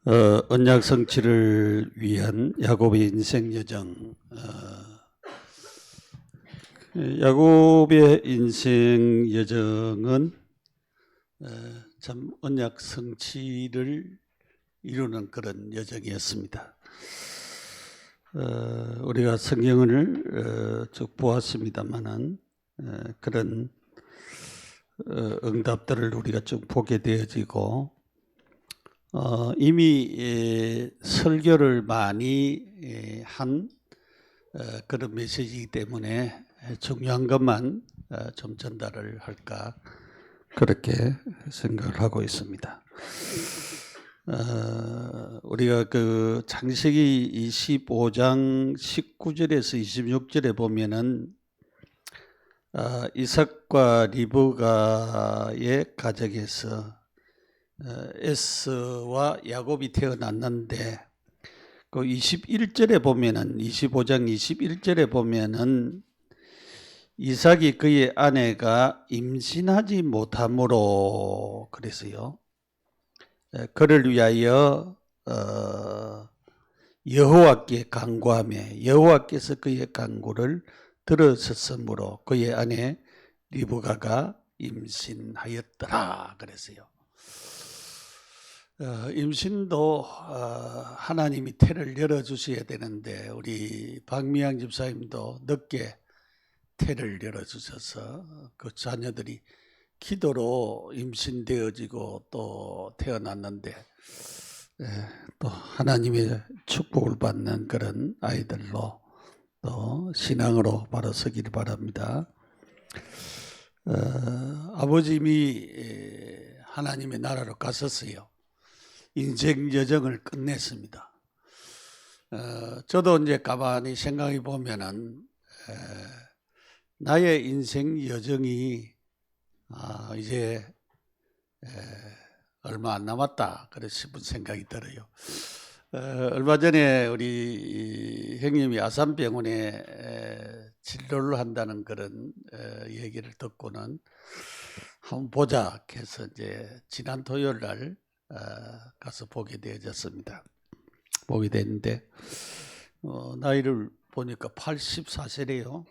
언약 성취를 위한 야곱의 인생 여정. 야곱의 인생 여정은 참 언약 성취를 이루는 그런 여정이었습니다. 우리가 성경을 쭉 보았습니다만은 그런 응답들을 우리가 쭉 보게 되어지고 이미 설교를 많이 한 그런 메시지이기 때문에 중요한 것만 좀 전달을 할까 그렇게 생각을 하고 있습니다. 우리가 그 창세기 25장 19절에서 26절에 보면은 이삭과 리브가의 가정에서 에서와 야곱이 태어났는데 그 21절에 보면은 25장 21절에 보면은 이삭이 그의 아내가 임신하지 못함으로 그래서요. 그를 위하여 여호와께 간구하며 여호와께서 그의 간구를 들으셨으므로 그의 아내 리브가가 임신하였더라 그랬어요. 임신도 하나님이 태를 열어주셔야 되는데 우리 박미양 집사님도 늦게 태를 열어주셔서 그 자녀들이 기도로 임신되어지고 또 태어났는데 또 하나님의 축복을 받는 그런 아이들로 또 신앙으로 바로 서기를 바랍니다. 아버님이 하나님의 나라로 갔었어요. 인생 여정을 끝냈습니다. 저도 이제 가만히 생각해 보면은 나의 인생 여정이 이제 얼마 안 남았다 그런 싶은 생각이 들어요. 얼마 전에 우리 형님이 아산병원에 진료를 한다는 그런 얘기를 듣고는 한번 보자 해서 이제 지난 토요일 날 가서 보게 되어졌습니다. 보게 됐는데 나이를 보니까 84세래요.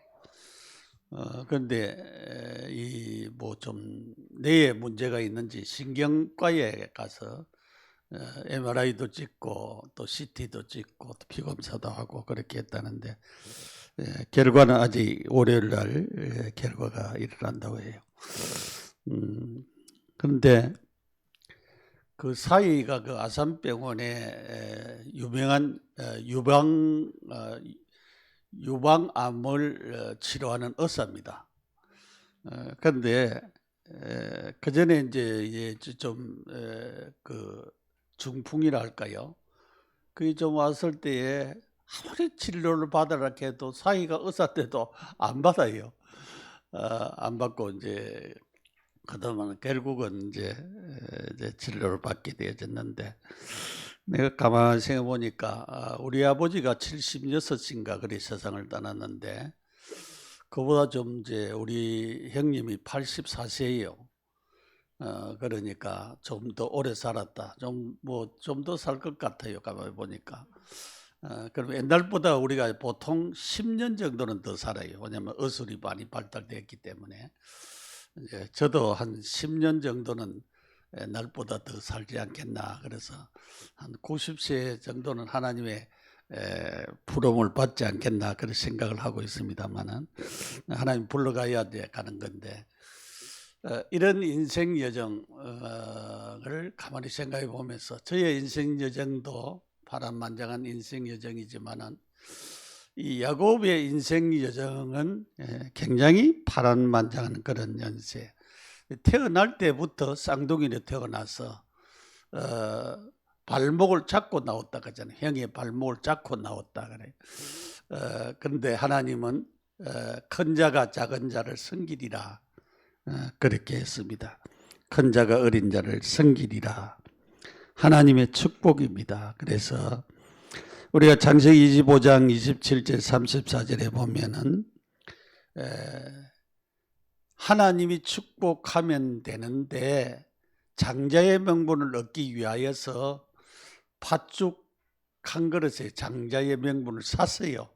그런데 이 뭐 좀 뇌에 문제가 있는지 신경과에 가서 MRI도 찍고 또 CT도 찍고 또 피검사도 하고 그렇게 했다는데 결과는 아직 월요일 날 결과가 일어난다고 해요. 그런데 그 사이가 그 아산병원에 유명한 유방암을 치료하는 의사입니다. 그런데 그 전에 이제 좀 그 중풍이라 할까요? 그게 좀 왔을 때에 아무리 치료를 받으라 해도 사이가 의사 때도 안 받아요. 안 받고 이제 그동안 결국은 이제 진료를 받게 되어졌는데 내가 가만히 생각해 보니까 우리 아버지가 76인가 그리 세상을 떠났는데 그보다 좀 이제 우리 형님이 84세예요. 그러니까 좀 더 오래 살았다. 좀 더 살 것 같아요. 가만히 보니까. 그럼 옛날보다 우리가 보통 10년 정도는 더 살아요. 왜냐하면 의술이 많이 발달됐기 때문에. 이제 저도 한 10년 정도는 옛날보다 더 살지 않겠나. 그래서 한 90세 정도는 하나님의 부름을 받지 않겠나 그런 생각을 하고 있습니다만은 하나님 불러가야 돼 가는 건데 이런 인생 여정을 가만히 생각해 보면서 저의 인생 여정도 파란만장한 인생 여정이지만은 이 야곱의 인생 여정은 굉장히 파란만장한 그런 연세. 태어날 때부터 쌍둥이로 태어나서 발목을 잡고 나왔다 그러잖아요. 형의 발목을 잡고 나왔다 그래. 그런데 하나님은 큰 자가 작은 자를 섬기리라 그렇게 했습니다. 큰 자가 어린 자를 섬기리라. 하나님의 축복입니다. 그래서 우리가 창세기 25장 27절 34절에 보면은 하나님이 축복하면 되는데 장자의 명분을 얻기 위하여서 팥죽 한 그릇에 장자의 명분을 샀어요.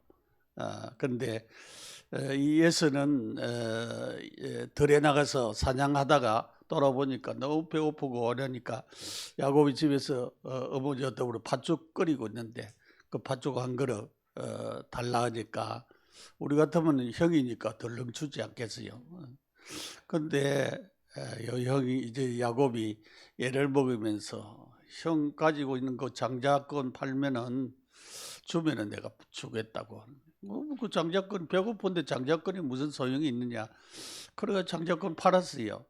그런데 이 에서는 들에 나가서 사냥하다가 돌아보니까 너무 배고프고 어려니까 야곱이 집에서 어머니와 더불어 팥죽 끓이고 있는데 그 팥죽 한 그릇 달라 하니까 우리 같으면 형이니까 덜렁 주지 않겠어요. 그런데 형이 이제 야곱이 얘를 먹으면서 형 가지고 있는 그 장자권 팔면은 주면은 내가 주겠다고. 그 장자권 배고픈데 장자권이 무슨 소용이 있느냐. 그래가 장자권 팔았어요.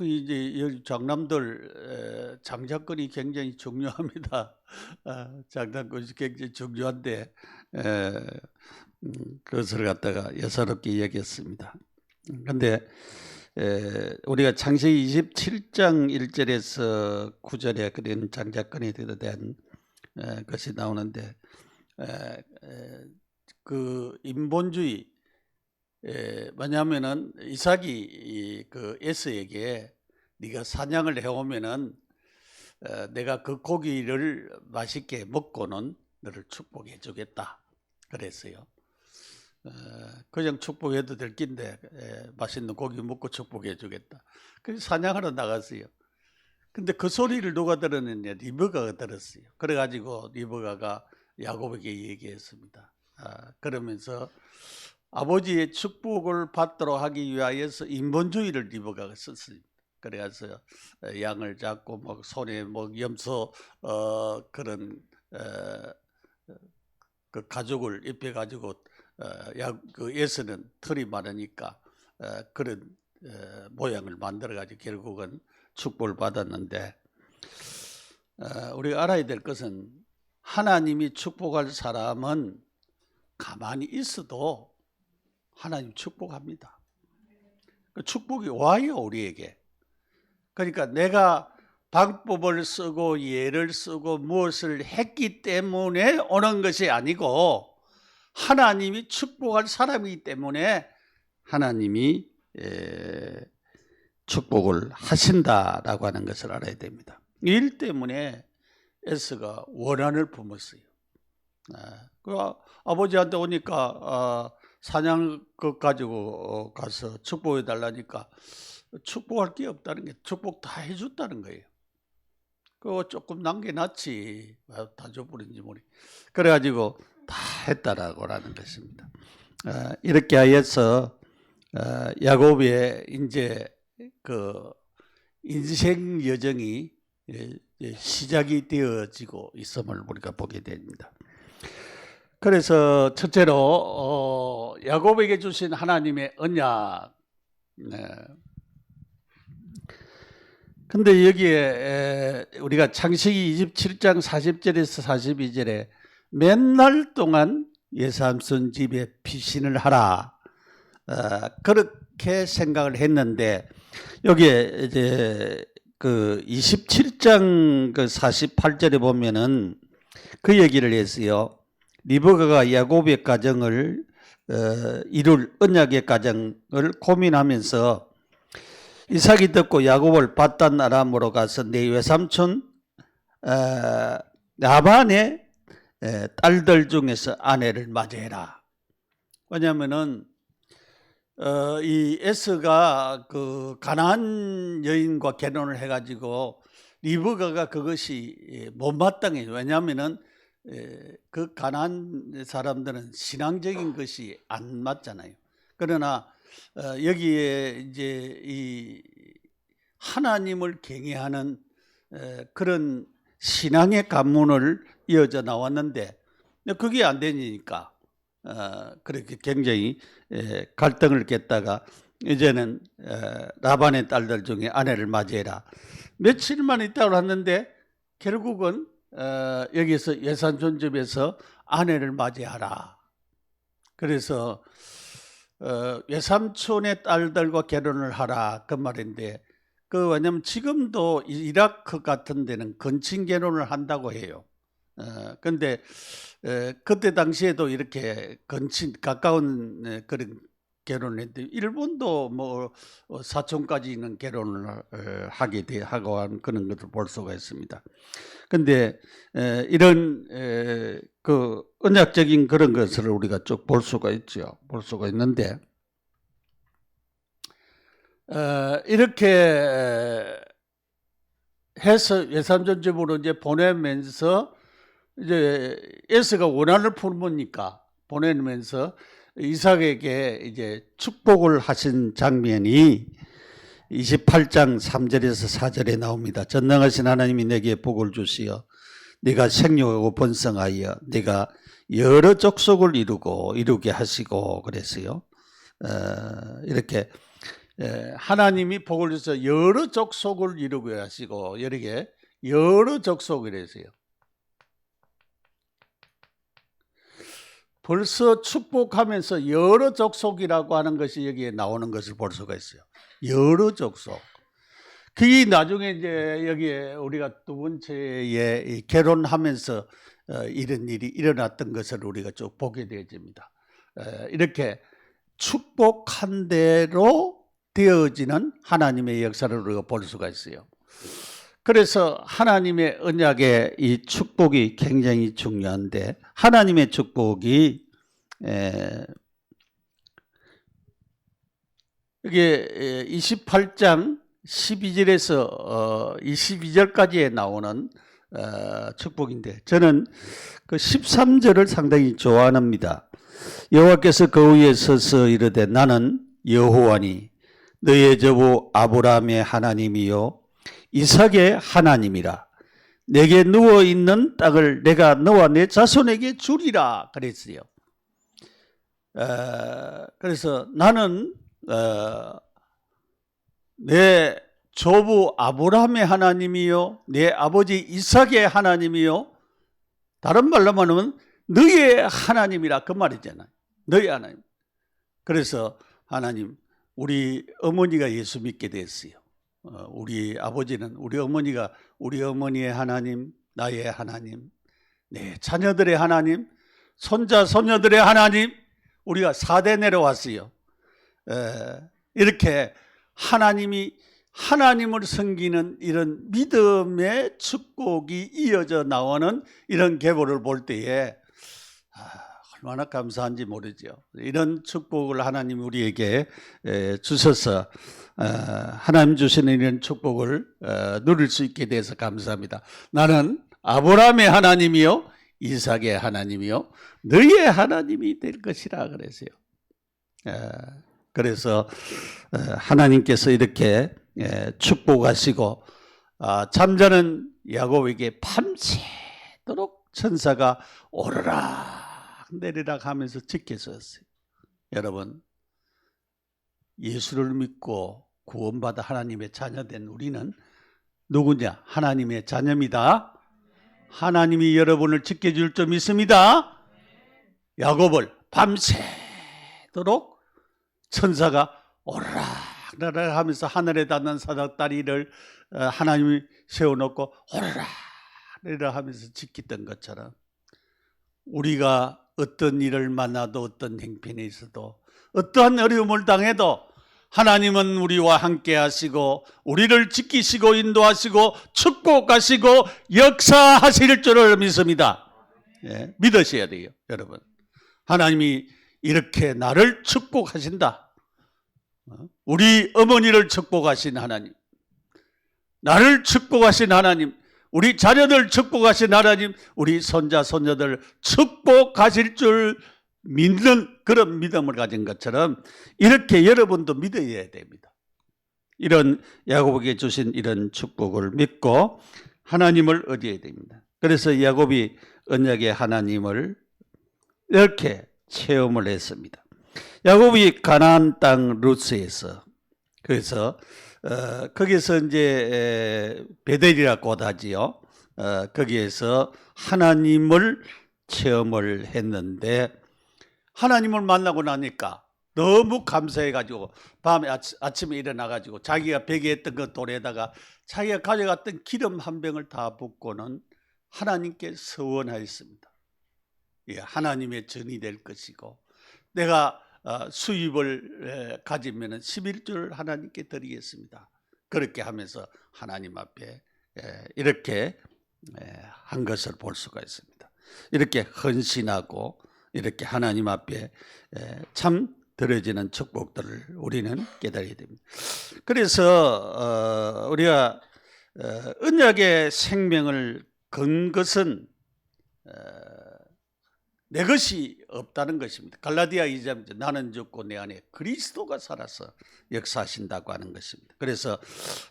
이제 여기 장남들 장자권이 굉장히 중요합니다. 장자권이 굉장히 중요한데 그것을 갖다가 여사롭게 얘기했습니다. 그런데 우리가 창세기 27장 1절에서 9절에 그런 장자권에 대한 것이 나오는데 그 인본주의 뭐냐면은 이삭이 그 에서에게 네가 사냥을 해오면은 내가 그 고기를 맛있게 먹고는 너를 축복해 주겠다 그랬어요. 그냥 축복해도 될 낀데 맛있는 고기 먹고 축복해 주겠다. 그래서 사냥하러 나갔어요. 근데 그 소리를 누가 들었느냐? 리브가가 들었어요. 그래가지고 리브가가 야곱에게 얘기했습니다. 그러면서 아버지의 축복을 받도록 하기 위하여서 인본주의를 리브가가 썼습니다. 그래서 양을 잡고 뭐 손에 뭐 염소 그런 그 가죽을 입혀가지고 그 에서는 털이 많으니까 그런 모양을 만들어가지고 결국은 축복을 받았는데 우리가 알아야 될 것은 하나님이 축복할 사람은 가만히 있어도 하나님 축복합니다. 그 축복이 와요 우리에게. 그러니까 내가 방법을 쓰고 예를 쓰고 무엇을 했기 때문에 오는 것이 아니고 하나님이 축복할 사람이기 때문에 하나님이 축복을 하신다라고 하는 것을 알아야 됩니다. 일 때문에 에스가 원한을 품었어요. 그 아버지한테 오니까 사냥것 가지고 가서 축복해 달라니까 축복할 게 없다는 게 축복 다 해줬다는 거예요. 그거 조금 남겨놨지 다 줘버린지 모르. 그래가지고 다 했다라고 하는 것입니다. 이렇게 하여서 야곱의 이제 그 인생 여정이 시작이 되어지고 있음을 우리가 보게 됩니다. 그래서 첫째로 야곱에게 주신 하나님의 언약. 근데 여기에 우리가 창세기 27장 40절에서 42절에 맨날 동안 예삼손 집에 피신을 하라 그렇게 생각을 했는데 여기에 이제 그 27장 그 48절에 보면은 그 얘기를 했어요. 리브가가 야곱의 가정을 이룰 언약의 가정을 고민하면서 이삭이 듣고 야곱을 밧단 아람으로 가서 내 외삼촌 라반의 딸들 중에서 아내를 맞이해라. 왜냐하면은 이 에스가 그 가나안 여인과 결혼을 해가지고 리브가가 그것이 못마땅해요. 왜냐하면은 그 가나안 사람들은 신앙적인 것이 안 맞잖아요. 그러나 여기에 이제 이 하나님을 경외하는 그런 신앙의 관문을 이어져 나왔는데 그게 안 되니까 그렇게 굉장히 갈등을 깼다가 이제는 라반의 딸들 중에 아내를 맞이해라. 며칠만 있다고 했는데 결국은 여기서 예산촌 집에서 아내를 맞이하라. 그래서 외삼촌의 딸들과 결혼을 하라 그 말인데 왜냐하면 지금도 이라크 같은 데는 건친 결혼을 한다고 해요. 그런데 그때 당시에도 이렇게 가까운 그런 결혼했는데 일본도 뭐 사촌까지는 결혼을 하고 한 그런 것을 볼 수가 있습니다. 근데 이런 그 언약적인 그런 것을 우리가 쭉 볼 수가 있죠. 볼 수가 있는데 이렇게 해서 외삼촌집으로 이제 보내면서 이제 에서가 원한을 품으니까 보내면서 이삭에게 이제 축복을 하신 장면이 28장 3절에서 4절에 나옵니다. 전능하신 하나님이 내게 복을 주시어 네가 생육하고 번성하여 네가 여러 족속을 이루게 하시고 그랬어요. 이렇게 하나님이 복을 주셔서 여러 족속을 이루게 하시고 여러 족속이랬어요. 벌써 축복하면서 여러 족속이라고 하는 것이 여기에 나오는 것을 볼 수가 있어요. 여러 족속. 그게 나중에 이제 여기에 우리가 두 번째에 결혼하면서 이런 일이 일어났던 것을 우리가 쭉 보게 되어집니다. 이렇게 축복한 대로 되어지는 하나님의 역사를 우리가 볼 수가 있어요. 그래서 하나님의 언약의 이 축복이 굉장히 중요한데 하나님의 축복이 이게 28장 12절에서 22절까지에 나오는 축복인데 저는 그 13절을 상당히 좋아합니다. 여호와께서 그 위에 서서 이르되 나는 여호와니 너의 조부 아브라함의 하나님이요 이삭의 하나님이라. 내게 누워있는 땅을 내가 너와 내 자손에게 주리라 그랬어요. 그래서 나는 내 조부 아브라함의 하나님이요 내 아버지 이삭의 하나님이요 다른 말로 말하면 너의 하나님이라 그 말이잖아요. 너의 하나님. 그래서 하나님 우리 어머니가 예수 믿게 됐어요. 우리 아버지는 우리 어머니가 우리 어머니의 하나님, 나의 하나님, 내 자녀들의 하나님, 손자 손녀들의 하나님, 우리가 4대 내려왔어요. 이렇게 하나님을 섬기는 이런 믿음의 축복이 이어져 나오는 이런 계보를 볼 때에 얼마나 감사한지 모르죠. 이런 축복을 하나님이 우리에게 주셔서 하나님 주시는 이런 축복을 누릴 수 있게 돼서 감사합니다. 나는 아브라함의 하나님이요 이삭의 하나님이요 너의 하나님이 될 것이라 그랬어요. 그래서 하나님께서 이렇게 축복하시고 잠자는 야곱에게 밤새도록 천사가 오르락 내리락 하면서 지켜줬어요. 여러분 예수를 믿고 구원받아 하나님의 자녀된 우리는 누구냐? 하나님의 자녀입니다. 하나님이 여러분을 지켜줄 줄 믿습니다. 야곱을 밤새도록 천사가 오르락 하면서 하늘에 닿는 사닥다리를 하나님이 세워놓고 오르락 하면서 지키던 것처럼 우리가 어떤 일을 만나도 어떤 행편에 있어도 어떠한 어려움을 당해도 하나님은 우리와 함께 하시고 우리를 지키시고 인도하시고 축복하시고 역사하실 줄을 믿습니다. 믿으셔야 돼요, 여러분. 하나님이 이렇게 나를 축복하신다. 우리 어머니를 축복하신 하나님, 나를 축복하신 하나님, 우리 자녀들 축복하신 하나님, 우리 손자 손녀들 축복하실 줄 믿는 그런 믿음을 가진 것처럼 이렇게 여러분도 믿어야 됩니다. 이런 야곱에게 주신 이런 축복을 믿고 하나님을 의지해야 됩니다. 그래서 야곱이 언약의 하나님을 이렇게 체험을 했습니다. 야곱이 가나안 땅 루스에서 그래서 거기서 이제 베델이라고 하지요. 거기에서 하나님을 체험을 했는데 하나님을 만나고 나니까 너무 감사해가지고 밤에 아침에 일어나가지고 자기가 베개했던 그 돌에다가 자기가 가져갔던 기름 한 병을 다 붓고는 하나님께 서원하였습니다. 예, 하나님의 전이 될 것이고 내가 수입을 가지면 11조를 하나님께 드리겠습니다. 그렇게 하면서 하나님 앞에 이렇게 한 것을 볼 수가 있습니다. 이렇게 헌신하고 이렇게 하나님 앞에 참 드려지는 축복들을 우리는 깨달아야 됩니다. 그래서 우리가 언약의 생명을 건 것은 내 것이 없다는 것입니다. 갈라디아 2장 나는 죽고 내 안에 그리스도가 살아서 역사하신다고 하는 것입니다. 그래서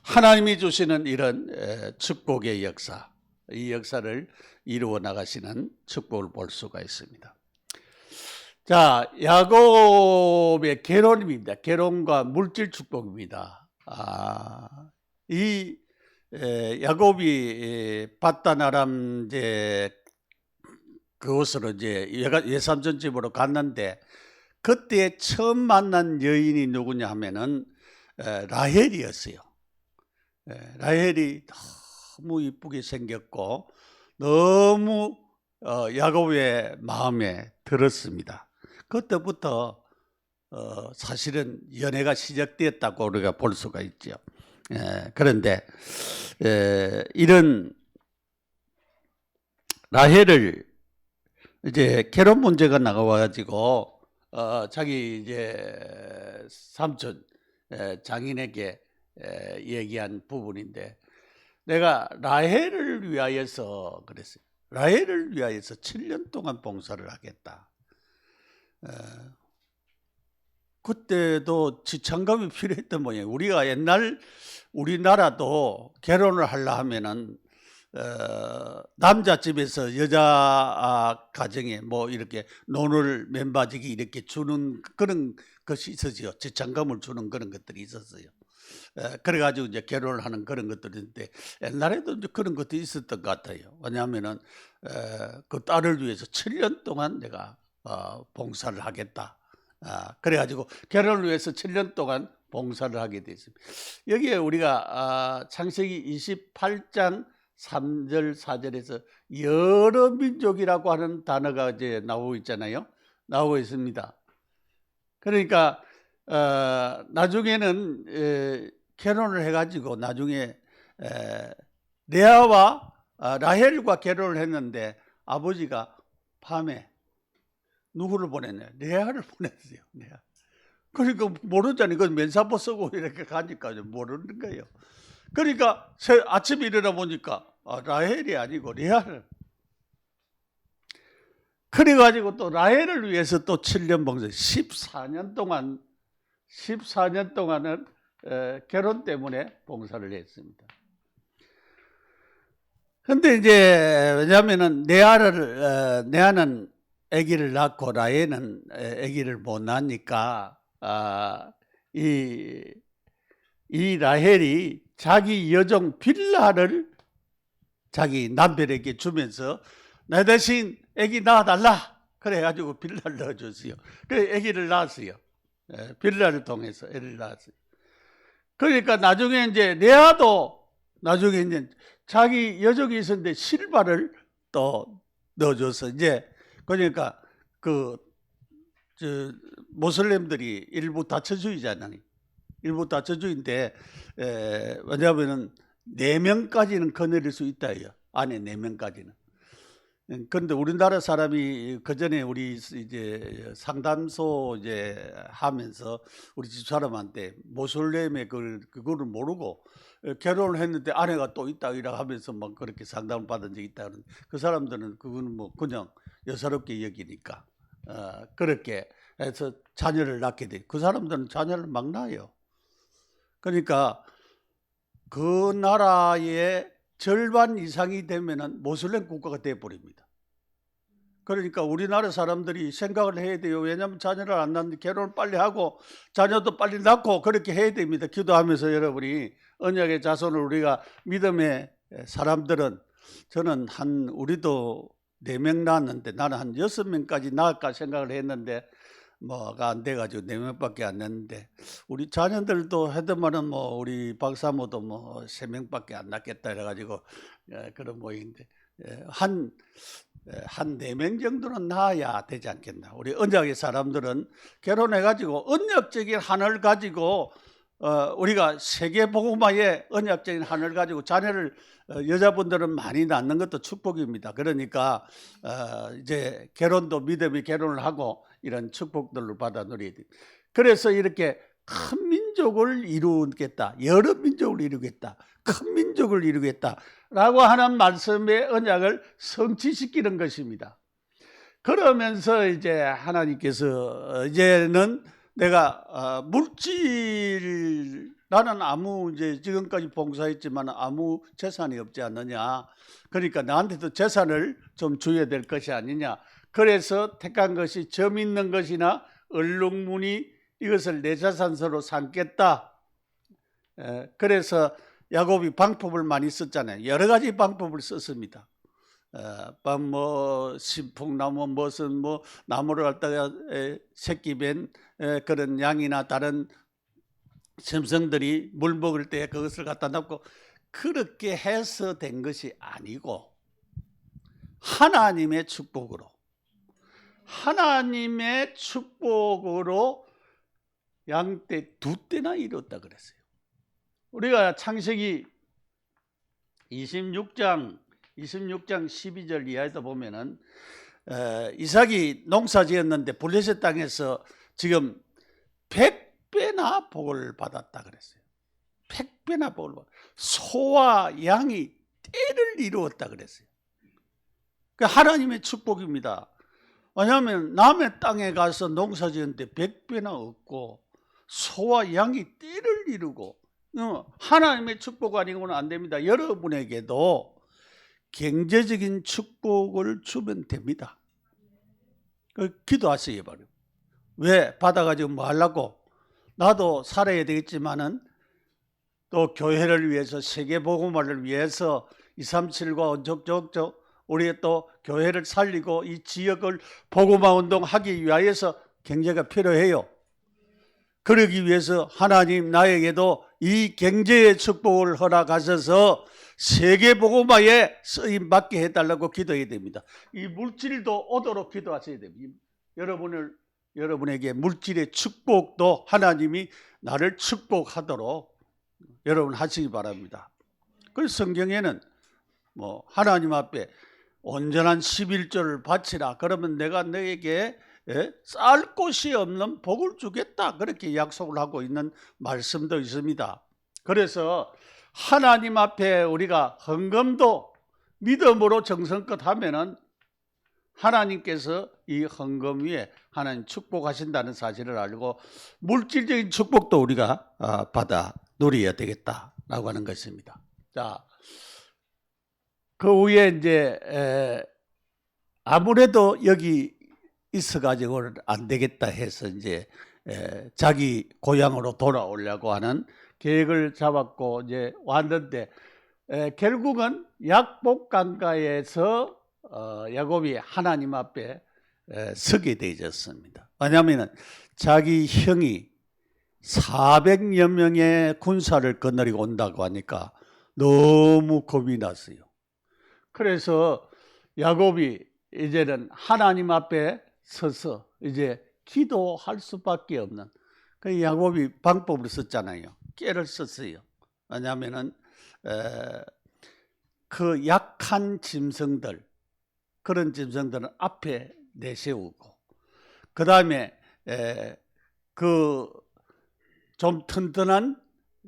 하나님이 주시는 이런 축복의 역사, 이 역사를 이루어 나가시는 축복을 볼 수가 있습니다. 자, 야곱의 결혼입니다. 결혼과 물질 축복입니다. 이 야곱이 밧단 아람 그곳으로 이제 외삼촌 집으로 갔는데 그때 처음 만난 여인이 누구냐 하면은 라헬이었어요. 라헬이 너무 이쁘게 생겼고 너무 야곱의 마음에 들었습니다. 그때부터 사실은 연애가 시작되었다고 우리가 볼 수가 있죠. 그런데 이런 라헬을 이제 결혼 문제가 나가가지고 자기 이제 삼촌 장인에게 얘기한 부분인데 내가 라헬을 위하여서 그랬어요. 라헬을 위하여서 7년 동안 봉사를 하겠다. 그때도 지창감이 필요했던 모양이에요. 우리가 옛날 우리나라도 결혼을 하려 하면은 남자 집에서 여자 가정에 뭐 이렇게 논을 맨바지기 이렇게 주는 그런 것이 있었죠. 지창감을 주는 그런 것들이 있었어요. 그래가지고 이제 결혼을 하는 그런 것들인데 옛날에도 이제 그런 것도 있었던 것 같아요. 왜냐하면은 그 딸을 위해서 7년 동안 내가 봉사를 하겠다. 그래가지고 결혼을 위해서 7년 동안 봉사를 하게 됐습니다. 여기에 우리가 창세기 28장 3절 4절에서 여러 민족이라고 하는 단어가 이제 나오고 있잖아요. 나오고 있습니다. 그러니까 나중에는 결혼을 해가지고 나중에 레아와 라헬과 결혼을 했는데 아버지가 밤에 누구를 보냈냐? 레아를 보냈어요. 레아. 그러니까 모르잖아요. 그 면사포 쓰고 이렇게 가니까 모르는 거예요. 그러니까 아침에 일어나 보니까 라헬이 아니고 레아를. 그래가지고 또 라헬을 위해서 또 7년 봉사, 14년 동안은 결혼 때문에 봉사를 했습니다. 근데 이제 왜냐하면은 레아는 아기를 낳고 라헬은 아기를 못 낳으니까 이 라헬이 자기 여종 빌라를 자기 남편에게 주면서 내 대신 아기 낳아달라 그래가지고 빌라를 넣어줬어요. 그래 아기를 낳았어요. 빌라를 통해서 애를 낳았어요. 그러니까 나중에 이제 레아도 나중에 이제 자기 여종이 있었는데 실바를 또 넣어줘서 이제 그러니까 모슬렘들이 일부 다처주의잖아요. 일부 다처주의인데 왜냐하면은 4명까지는 거느릴 수 있다요. 안에 4명까지는. 그런데 우리나라 사람이 그 전에 우리 이제 상담소 이제 하면서 우리 집 사람한테 모슬렘의 그거를 모르고 결혼을 했는데 아내가 또 있다 이라 하면서 막 그렇게 상담을 받은 적이 있다는 그 사람들은 그거는 뭐 그냥 여사롭게 여기니까 그렇게 해서 자녀를 낳게 돼. 그 사람들은 자녀를 막 낳아요. 그러니까 그 나라의 절반 이상이 되면은 모슬렘 국가가 되어버립니다. 그러니까 우리나라 사람들이 생각을 해야 돼요. 왜냐하면 자녀를 안 낳는데 결혼을 빨리 하고 자녀도 빨리 낳고 그렇게 해야 됩니다. 기도하면서 여러분이 언약의 자손을 우리가 믿음의 사람들은 저는 우리도 4명 낳았는데 나는 한 6명까지 낳을까 생각을 했는데 뭐가 안 돼가지고 4명밖에 안 낳는데 우리 자녀들도 하더만은 뭐 우리 박사모도 뭐 3명밖에 안 낳겠다 해가지고 그런 모양인데 한 한 4명 정도는 낳아야 되지 않겠나. 우리 언약의 사람들은 결혼해가지고 언약적인 한을 가지고 우리가 세계복음화의 언약적인 한을 가지고 자녀를 여자분들은 많이 낳는 것도 축복입니다. 그러니까 이제 결혼도 믿음이 결혼을 하고 이런 축복들을 받아 누려야 돼. 그래서 이렇게 큰 민족을 이루겠다, 여러 민족을 이루겠다, 큰 민족을 이루겠다라고 하는 말씀의 언약을 성취시키는 것입니다. 그러면서 이제 하나님께서 이제는 내가 물질, 나는 아무 이제 지금까지 봉사했지만 아무 재산이 없지 않느냐. 그러니까 나한테도 재산을 좀 줘야 될 것이 아니냐. 그래서 택한 것이 점 있는 것이나 얼룩무늬 이것을 내 자산서로 삼겠다. 그래서 야곱이 방법을 많이 썼잖아요. 여러 가지 방법을 썼습니다. 뭐 신풍나무 무슨 뭐 나무를 갖다가 새끼 뵌 그런 양이나 다른 짐승들이 물 먹을 때 그것을 갖다 놓고 그렇게 해서 된 것이 아니고 하나님의 축복으로 양떼 2떼나 이뤘다 그랬어요. 우리가 창세기 26장 12절 이하에도 보면은 이삭이 농사 지었는데 블레셋 땅에서 지금 100배나 복을 받았다 그랬어요. 100배나 복을 받았다. 소와 양이 떼를 이루었다 그랬어요. 그 하나님의 축복입니다. 왜냐하면 남의 땅에 가서 농사 지었는데 100배나 얻고 소와 양이 떼를 이루고 하나님의 축복 아니고는 안 됩니다. 여러분에게도 경제적인 축복을 주면 됩니다. 기도하세요. 바로. 왜? 받아가지고 뭐 하려고? 나도 살아야 되겠지만은 또 교회를 위해서 세계복음화를 위해서 237과 언적적적 우리 또 교회를 살리고 이 지역을 복음화 운동하기 위하여서 경제가 필요해요. 그러기 위해서 하나님 나에게도 이 경제의 축복을 허락하셔서 세계복음화에 쓰임 받게 해달라고 기도해야 됩니다. 이 물질도 오도록 기도하셔야 됩니다. 여러분에게 물질의 축복도 하나님이 나를 축복하도록 여러분 하시기 바랍니다. 그래서 성경에는 뭐 하나님 앞에 온전한 11조를 바치라. 그러면 내가 너에게 쌀 곳이 없는 복을 주겠다. 그렇게 약속을 하고 있는 말씀도 있습니다. 그래서 하나님 앞에 우리가 헌금도 믿음으로 정성껏 하면은 하나님께서 이 헌금 위에 하나님 축복하신다는 사실을 알고 물질적인 축복도 우리가 받아 누려야 되겠다라고 하는 것입니다. 자, 그 후에 이제 아무래도 여기 있어가지고는 안 되겠다 해서 이제 자기 고향으로 돌아오려고 하는 계획을 잡았고 이제 왔는데 결국은 약복 강가에서 야곱이 하나님 앞에 서게 되었습니다. 왜냐하면 자기 형이 400여 명의 군사를 거느리고 온다고 하니까 너무 겁이 났어요. 그래서 야곱이 이제는 하나님 앞에 서서 이제 기도할 수밖에 없는 그 야곱이 방법을 썼잖아요. 깨를 썼어요. 왜냐하면은 그 약한 짐승들 그런 짐승들은 앞에 내세우고 그 다음에 그 좀 튼튼한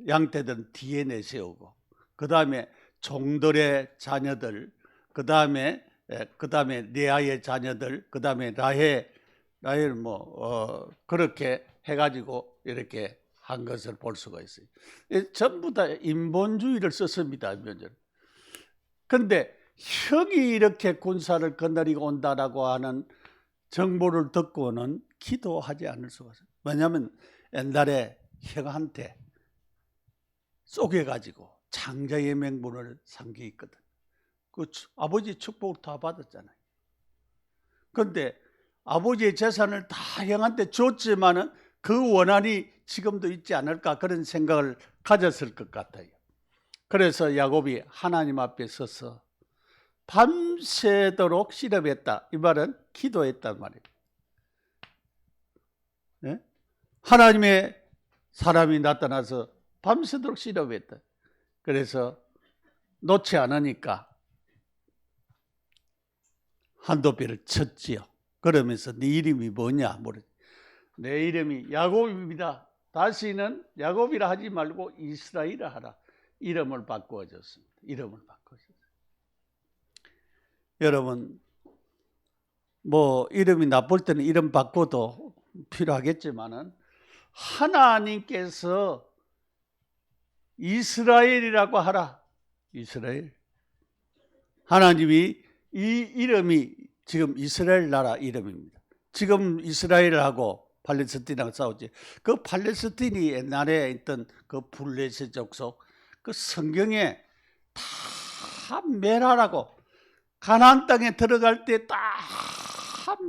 양떼들은 뒤에 내세우고 그 다음에 종들의 자녀들 그 다음에 레아의 자녀들 그 다음에 라헬 뭐 그렇게 해가지고 이렇게 한 것을 볼 수가 있어요. 전부 다 인본주의를 썼습니다. 그런데 형이 이렇게 군사를 거느리고 온다라고 하는 정보를 듣고는 기도하지 않을 수가 있어요. 왜냐하면 옛날에 형한테 쪼개가지고 장자의 명분을 산 게 있거든. 그 아버지 축복을 다 받았잖아요. 그런데 아버지의 재산을 다 형한테 줬지만은 그 원한이 지금도 있지 않을까 그런 생각을 가졌을 것 같아요. 그래서 야곱이 하나님 앞에 서서 밤새도록 실험했다. 이 말은 기도했단 말이에요. 네? 하나님의 사람이 나타나서 밤새도록 실험했다. 그래서 놓지 않으니까 한도비를 쳤지요. 그러면서 네 이름이 뭐냐 물었지. 내 이름이 야곱입니다. 다시는 야곱이라 하지 말고 이스라엘이라 하라. 이름을 바꾸어졌습니다. 이름을 바꾸어졌습니다. 여러분, 뭐 이름이 나쁠 때는 이름 바꿔도 필요하겠지만은 하나님께서 이스라엘이라고 하라. 이스라엘. 하나님이 이 이름이 지금 이스라엘 나라 이름입니다. 지금 이스라엘하고 팔레스틴하고 싸우지. 그 팔레스틴이 옛날에 있던 그 블레셋 족속, 그 성경에 다 멸하라고, 가나안 땅에 들어갈 때 다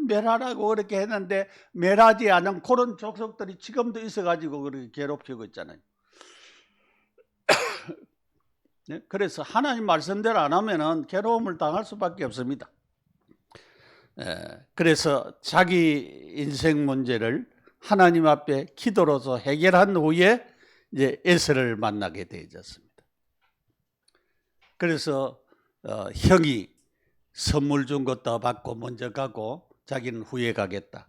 멸하라고 그렇게 했는데 멸하지 않은 그런 족속들이 지금도 있어가지고 그렇게 괴롭히고 있잖아요. 네? 그래서 하나님 말씀대로 안 하면은 괴로움을 당할 수밖에 없습니다. 그래서 자기 인생 문제를 하나님 앞에 기도로서 해결한 후에 이제 에서를 만나게 되어졌습니다. 그래서 형이 선물 준 것도 받고 먼저 가고 자기는 후에 가겠다.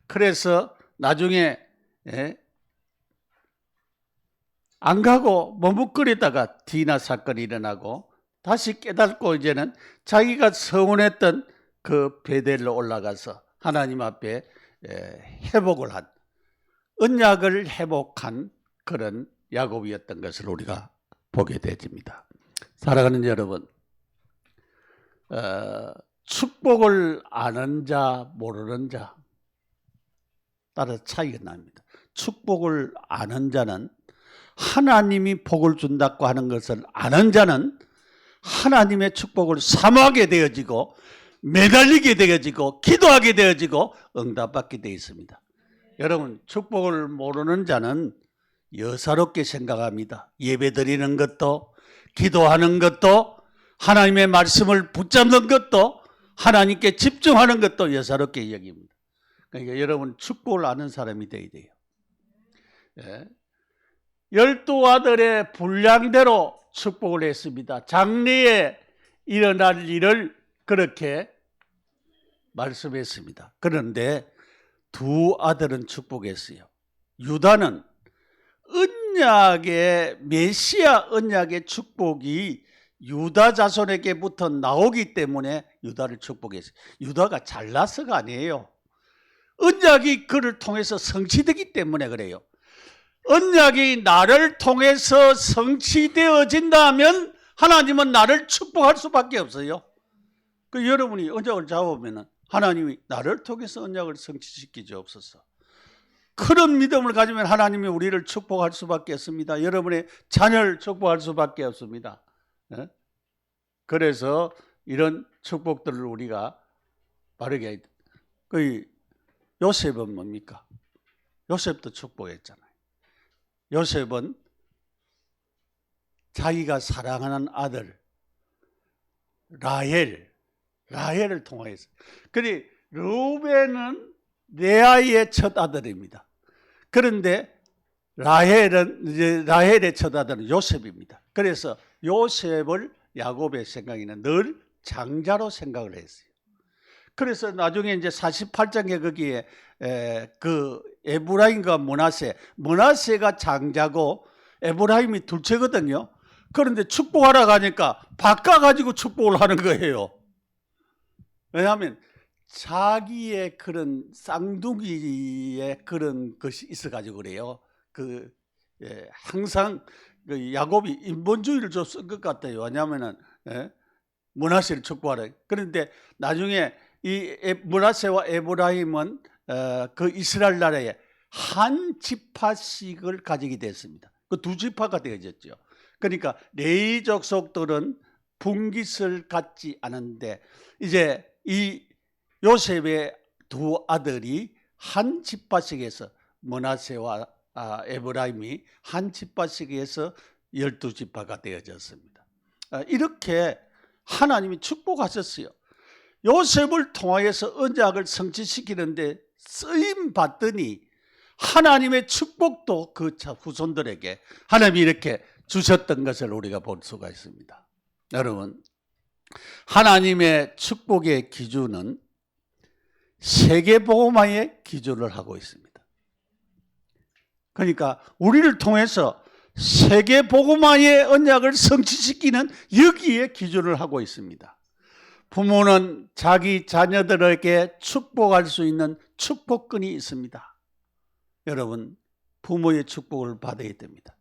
그래서 나중에 안 가고 머뭇거리다가 디나 사건이 일어나고 다시 깨닫고 이제는 자기가 서운했던 그 베델로 올라가서 하나님 앞에 회복을 한, 언약을 회복한 그런 야곱이었던 것을 우리가 보게 되집니다. 사랑하는 여러분, 축복을 아는 자 모르는 자 따라 차이가 납니다. 축복을 아는 자는, 하나님이 복을 준다고 하는 것을 아는 자는 하나님의 축복을 사모하게 되어지고 매달리게 되어지고 기도하게 되어지고 응답받게 되어 있습니다. 여러분, 축복을 모르는 자는 여사롭게 생각합니다. 예배 드리는 것도, 기도하는 것도, 하나님의 말씀을 붙잡는 것도, 하나님께 집중하는 것도 여사롭게 여깁니다. 그러니까 여러분, 축복을 아는 사람이 되어야 돼요. 12아들의 분량대로 축복을 했습니다. 장래에 일어날 일을 그렇게 말씀했습니다. 그런데 두 아들은 축복했어요. 유다는 언약의, 메시아 언약의 축복이 유다 자손에게부터 나오기 때문에 유다를 축복했어요. 유다가 잘나서가 아니에요. 언약이 그를 통해서 성취되기 때문에 그래요. 언약이 나를 통해서 성취되어진다면 하나님은 나를 축복할 수밖에 없어요. 그 여러분이 언약을 잡으면 하나님이 나를 통해서 언약을 성취시키시옵소서. 그런 믿음을 가지면 하나님이 우리를 축복할 수밖에 없습니다. 여러분의 자녀를 축복할 수밖에 없습니다. 그래서 이런 축복들을 우리가 바르게, 그 요셉은 뭡니까? 요셉도 축복했잖아요. 요셉은 자기가 사랑하는 아들 라헬을 통하여서, 그리 르우벤은 레아의 첫 아들입니다. 그런데 라헬의 첫 아들은 요셉입니다. 그래서 요셉을 야곱의 생각에는 늘 장자로 생각을 했어요. 그래서 나중에 이제 48장에 거기에 그 에브라임과 므낫세가 장자고 에브라임이 둘째거든요. 그런데 축복하러 가니까 바꿔가지고 축복을 하는 거예요. 왜냐하면 자기의 그런 쌍둥이의 그런 것이 있어가지고 그래요. 항상 그 야곱이 인본주의를 좀 쓴 것 같아요. 왜냐하면은 므낫세를 축복하라. 그런데 나중에 이 므낫세와 에브라임은 그 이스라엘 나라에 한 지파씩을 가지게 됐습니다. 그 두 지파가 되어졌죠. 그러니까 레위 족속들은 분깃을 갖지 않은데 이제 이 요셉의 두 아들이 한 지파씩에서, 므낫세와 에브라임이 한 지파씩에서 12지파가 되어졌습니다. 이렇게 하나님이 축복하셨어요. 요셉을 통하여서 언약을 성취시키는데 쓰임 받더니 하나님의 축복도 그 후손들에게 하나님이 이렇게 주셨던 것을 우리가 볼 수가 있습니다. 여러분, 하나님의 축복의 기준은 세계복음화의 기준을 하고 있습니다. 그러니까 우리를 통해서 세계복음화의 언약을 성취시키는 여기에 기준을 하고 있습니다. 부모는 자기 자녀들에게 축복할 수 있는 축복권이 있습니다. 여러분, 부모의 축복을 받아야 됩니다.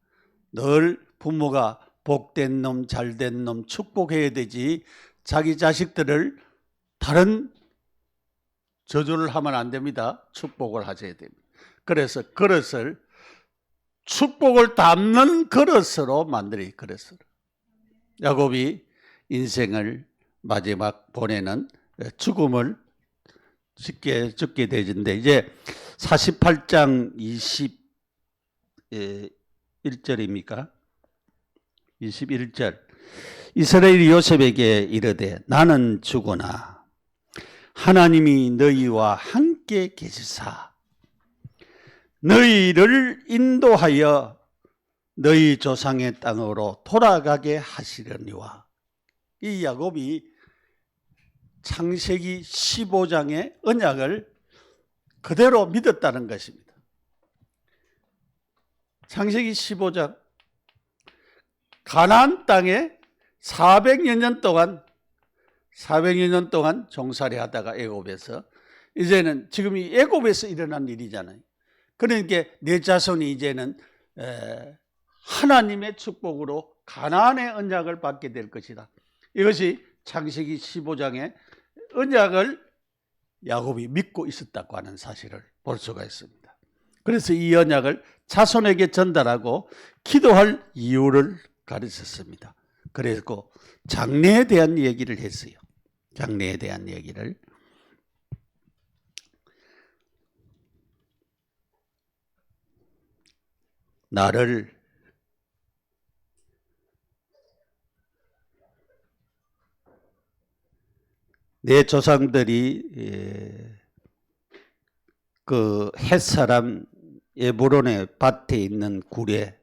늘 부모가 복된 놈, 잘된 놈 축복해야 되지 자기 자식들을 다른 저주를 하면 안 됩니다. 축복을 하셔야 됩니다. 그래서 그릇을 축복을 담는 그릇으로 만들어요. 그릇으로. 야곱이 인생을 마지막 보내는 죽음을 죽게 되는데 이제 48장 21절입니까? 21절. 이스라엘이 요셉에게 이르되 나는 죽으나 하나님이 너희와 함께 계시사 너희를 인도하여 너희 조상의 땅으로 돌아가게 하시려니와. 이 야곱이 창세기 15장의 언약을 그대로 믿었다는 것입니다. 창세기 15장 가나안 땅에 400여 년 동안 종살이 하다가 애굽에서 이제는 지금 이 애굽에서 일어난 일이잖아요. 그러니까 내 자손이 이제는 하나님의 축복으로 가나안의 언약을 받게 될 것이다. 이것이 창세기 15장의 언약을 야곱이 믿고 있었다고 하는 사실을 볼 수가 있습니다. 그래서 이 언약을 자손에게 전달하고 기도할 이유를 가르쳤습니다. 그리고 장래에 대한 얘기를 했어요. 장래에 대한 얘기를. 나를 내 조상들이 그 햇사람 에브론의 밭에 있는 굴에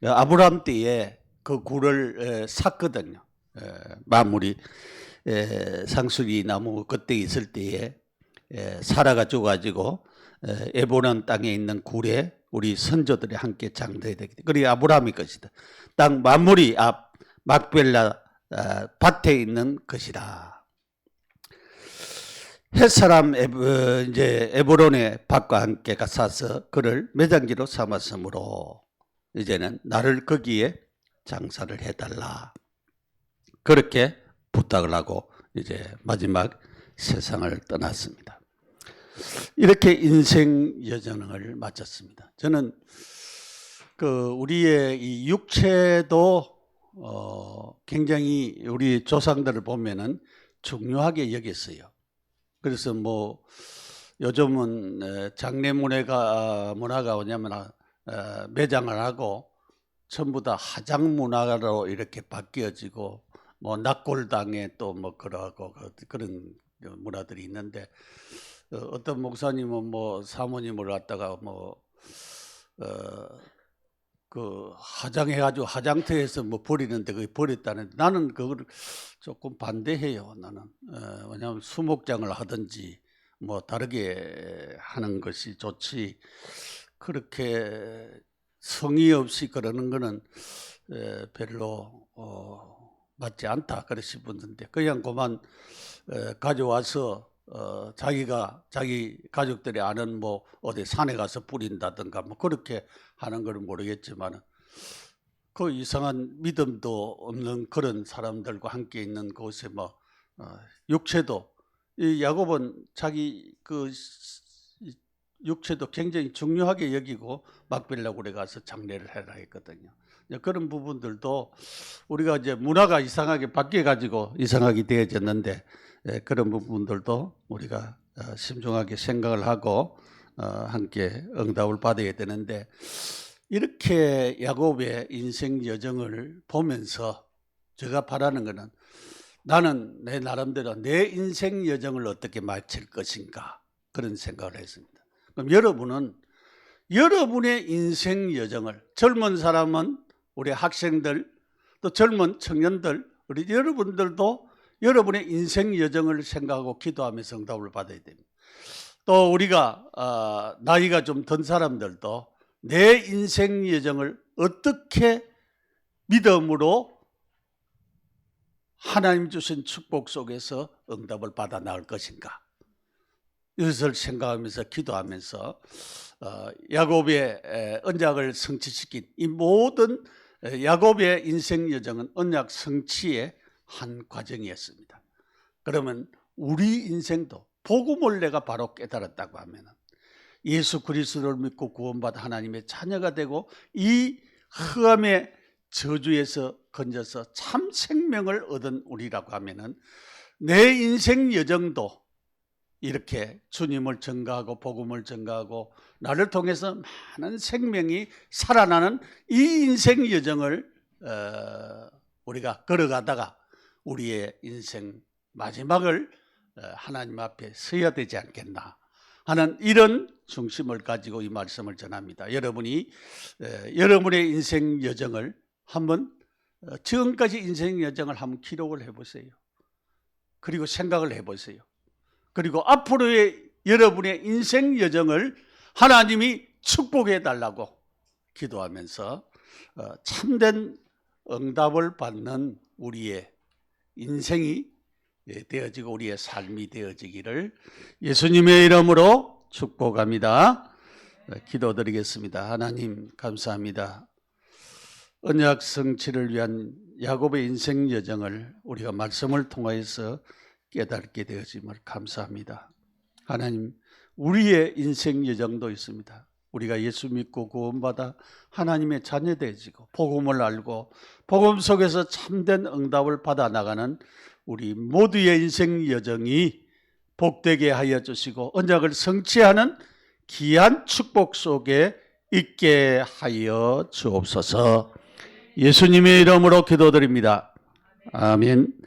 아브라함 때에 그 굴을 샀거든요. 마무리 상수리 나무 그때 있을 때에 사라가 죽어가지고 에브론 땅에 있는 굴에 우리 선조들이 함께 장사해야 되기 때문에 그게 아브라함의 것이다. 땅 마무리 앞 막벨라 밭에 있는 것이다. 햇사람 이제 에브론의 밭과 함께 사서 그를 매장지로 삼았으므로 이제는 나를 거기에 장사를 해달라. 그렇게 부탁을 하고 이제 마지막 세상을 떠났습니다. 이렇게 인생 여정을 마쳤습니다. 저는 우리의 이 육체도 굉장히 우리 조상들을 보면은 중요하게 여겼어요. 그래서 요즘은 장례 문화가 뭐냐면 매장을 하고 전부 다 화장 문화로 이렇게 바뀌어지고 낙골당에 또 그러고 그런 문화들이 있는데 어떤 목사님은 사모님을 갖다가 화장해가지고 화장터에서 버리는데 그게 버렸다는데 나는 그걸 조금 반대해요. 나는 왜냐하면 수목장을 하든지 다르게 하는 것이 좋지 그렇게 성의 없이 그러는 거는 별로 맞지 않다 그러신 분인데 그냥 그만 가져와서 자기 가족들이 아는 어디 산에 가서 뿌린다든가 그렇게 하는 걸 모르겠지만 그 이상한 믿음도 없는 그런 사람들과 함께 있는 곳에 육체도 이 야곱은 자기 육체도 굉장히 중요하게 여기고 막벨라 굴에 가서 장례를 해라 했거든요. 그런 부분들도 우리가 이제 문화가 이상하게 바뀌어 가지고 이상하게 되어졌는데 그런 부분들도 우리가 신중하게 생각을 하고 함께 응답을 받아야 되는데 이렇게 야곱의 인생 여정을 보면서 제가 바라는 것은 나는 내 나름대로 내 인생 여정을 어떻게 마칠 것인가 그런 생각을 했습니다. 그럼 여러분은 여러분의 인생 여정을, 젊은 사람은 우리 학생들, 또 젊은 청년들, 우리 여러분들도 여러분의 인생 여정을 생각하고 기도하면서 응답을 받아야 됩니다. 또 우리가 나이가 좀 든 사람들도 내 인생 여정을 어떻게 믿음으로 하나님 주신 축복 속에서 응답을 받아 나갈 것인가, 이것을 생각하면서 기도하면서 야곱의 언약을 성취시킨 이 모든 야곱의 인생 여정은 언약 성취의 한 과정이었습니다. 그러면 우리 인생도 복음을 내가 바로 깨달았다고 하면 예수 그리스도를 믿고 구원받아 하나님의 자녀가 되고 이 흑암의 저주에서 건져서 참 생명을 얻은 우리라고 하면은 내 인생 여정도 이렇게 주님을 전가하고 복음을 전가하고 나를 통해서 많은 생명이 살아나는 이 인생 여정을 우리가 걸어가다가 우리의 인생 마지막을 하나님 앞에 서야 되지 않겠나 하는 이런 중심을 가지고 이 말씀을 전합니다. 여러분이 여러분의 인생 여정을 한번 지금까지 인생 여정을 한번 기록을 해보세요. 그리고 생각을 해보세요. 그리고 앞으로의 여러분의 인생 여정을 하나님이 축복해 달라고 기도하면서 참된 응답을 받는 우리의 인생이 되어지고 우리의 삶이 되어지기를 예수님의 이름으로 축복합니다. 기도드리겠습니다. 하나님 감사합니다. 언약 성취를 위한 야곱의 인생 여정을 우리가 말씀을 통하여서 깨닫게 되어짐을 감사합니다. 하나님, 우리의 인생 여정도 있습니다. 우리가 예수 믿고 구원받아 하나님의 자녀 되어지고 복음을 알고 복음 속에서 참된 응답을 받아 나가는 우리 모두의 인생 여정이 복되게 하여 주시고 언약을 성취하는 귀한 축복 속에 있게 하여 주옵소서. 예수님의 이름으로 기도드립니다. 아멘.